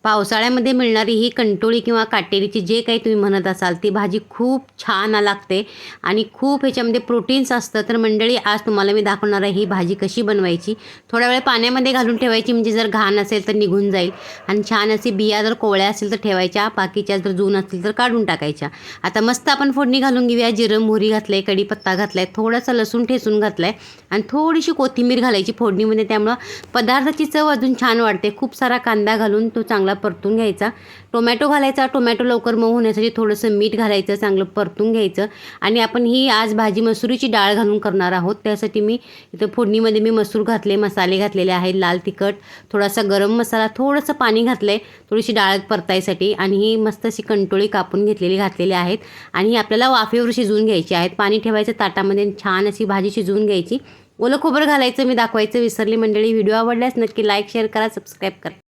पावसाळ्यामध्ये मिळणारी ही कंटोळी किंवा काटेरीची जे काही तुम्ही म्हणत असाल ती भाजी खूप छान लागते आणि खूप ह्याच्यामध्ये प्रोटीन्स असतं. तर मंडळी आज तुम्हाला मी दाखवणार आहे ही भाजी कशी बनवायची. थोडा वेळ पाण्यामध्ये घालून ठेवायची म्हणजे जर घाण असेल तर निघून जाईल आणि छान अशी बिया जर कोवळ्या असतील तर ठेवायच्या, बाकीच्या जर जून असतील तर काढून टाकायच्या. आता मस्त आपण फोडणी घालून घेऊया. जिरं मोहरी घातलं आहे, कढीपत्ता घातला आहे, थोडंसं लसूण ठेचून घातलं आहे आणि थोडीशी कोथिंबीर घालायची फोडणीमध्ये. त्यामुळं पदार्थाची चव अजून छान वाढते. खूप सारा कांदा घालून तो चांगला परतून घ्यायचा. टोमॅटो घालायचा. टोमॅटो लवकर मऊ होण्यासाठी थोडंसं मीठ घालायचं, चांगलं परतून घ्यायचं. आणि आपण ही आज भाजी मसुरीची डाळ घालून करणार आहोत. त्यासाठी मी इथं फोडणीमध्ये मी मसूर घातले, मसाले घातलेले आहेत, लाल तिखट, थोडासा गरम मसाला, थोडंसं पाणी घातलं आहे थोडीशी डाळ परतायसाठी. आणि ही मस्त अशी कंटोळी कापून घातलेली आहेत आणि ही आपल्याला वाफेवर शिजवून घ्यायची आहेत. पाणी ठेवायचं ताटामध्ये, छान अशी भाजी शिजवून घ्यायची. ओलं खोबरं घालायचं मी दाखवायचं विसरली मंडळी. व्हिडिओ आवडल्यास नक्की लाईक शेअर करा, सबस्क्राईब करा.